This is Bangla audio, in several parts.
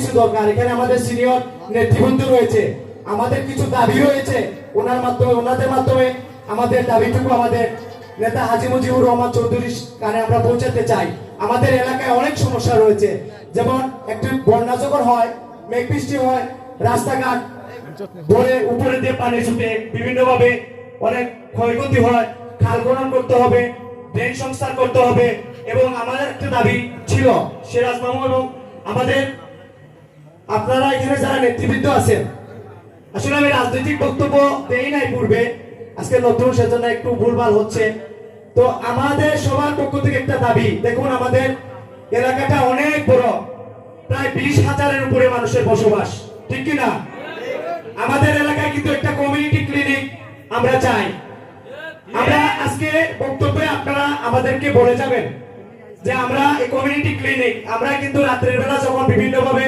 কিছু দরকার। এখানে আমাদের সিনিয়র নেতৃবৃন্দ রয়েছে, আমাদের কিছু দাবি রয়েছে, ওনাদের মাধ্যমে আমাদের দাবিটুকু আমাদের নেতা হাজী মুজিবুর রহমান চৌধুরীর কানে আমরা পৌঁছাতে চাই। আমাদের এলাকায় অনেক সমস্যা রয়েছে, যেমন একটু বন্যা যখন হয়, মেঘ বৃষ্টি হয়, রাস্তাঘাট ভরে উপরে দিয়ে পানি ছুটে বিভিন্নভাবে অনেক ক্ষয়ক্ষতি হয়, খাল খনন করতে হবে, ড্রেন সংস্কার করতে হবে। এবং আমাদের একটা দাবি ছিল সিরাজ মামু এবং আমাদের আপনারা এখানে যারা নেতৃবৃন্দ আছেন, আসলে আমি রাজনৈতিক বক্তব্য দেই নাই পূর্বে, আজকে নতুন সেজন্য একটু ভুলভাল হচ্ছে। তো আমাদের সবার পক্ষ থেকে একটা দাবি, দেখুন আমাদের এলাকাটা অনেক বড়, প্রায় 20,000-এর উপরে মানুষের বসবাস, ঠিক কি না? আমাদের এলাকায় কিন্তু একটা কমিউনিটি ক্লিনিক আমরা চাই। আমরা আজকে বক্তব্যে আপনারা আমাদেরকে বলে যাবেন যে আমরা এই কমিউনিটি ক্লিনিক, আমরা কিন্তু রাত্রের বেলা যখন বিভিন্নভাবে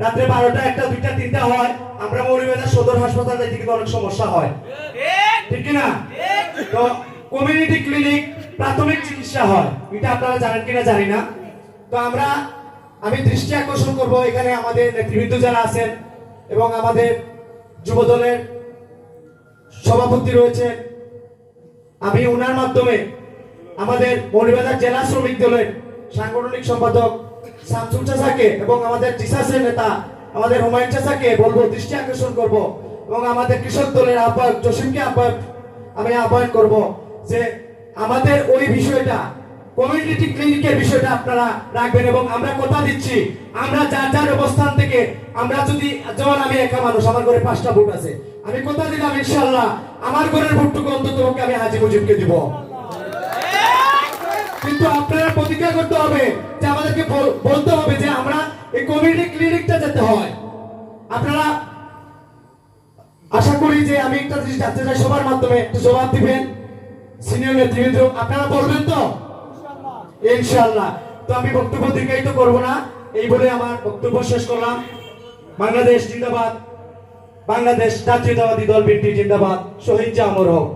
রাত্রে 12টা, 1টা, 2টা, 3টা হয়, আমরা মৌলভীবাজার সদর হাসপাতালে থেকে অনেক সমস্যা হয়, ঠিক কি না? তো কমিউনিটি ক্লিনিক প্রাথমিক চিকিৎসা হয়, এটা আপনারা জানেন কিনা জানি না। তো আমি দৃষ্টি আকর্ষণ করব এখানে আমাদের নেতৃবৃন্দ যারা আছেন এবং আমাদের যুব দলের সভাপতি রয়েছে, আমি ওনার মাধ্যমে আমাদের মৌলভীবাজার জেলা শ্রমিক দলের সাংগঠনিক সম্পাদক শামসুল চাচাকে এবং আমাদের জিসাসের নেতা আমাদের হুমায়ুন চাচাকে বলবো, দৃষ্টি আকর্ষণ করব এবং আমাদের কৃষক দলের আহ্বায়ক জসিমকে আমি আহ্বান করব যে আমাদের ওই বিষয়টা, কমিউনিটি ক্লিনিকের বিষয়টা আপনারা রাখবেন। এবং আমরা কথা দিচ্ছি, আমরা যার যার অবস্থান থেকে আমরা যদি, যেমন আমি একা মানুষ, আমার ঘরে 5টা ভোট আছে, আমি কথা দিলাম ইনশাআল্লাহ আমার ঘরের ভোটটুকু অন্তত আমি হাজী মুজিবকে দিব। কিন্তু আপনারা প্রতিজ্ঞা করতে হবে যে আমাদেরকে বলতে হবে যে আমরা এই কমিউনিটি ক্লিনিকটা যেতে হয়। আপনারা আশা করি যে আমি একটা জিনিস জানতে চাই, সবার মাধ্যমে একটু জবাব দিবেন সিনিয়র নেতৃবৃন্দ, আপনারা বলবেন তো ইনশাআল্লাহ। তো আমি বক্তব্য দীর্ঘায়িত করব না, এই বলে আমার বক্তব্য শেষ করলাম। বাংলাদেশ জিন্দাবাদ, বাংলাদেশ জাতীয়তাবাদী দল বিএনপি জিন্দাবাদ, শহীদ জামর হোক।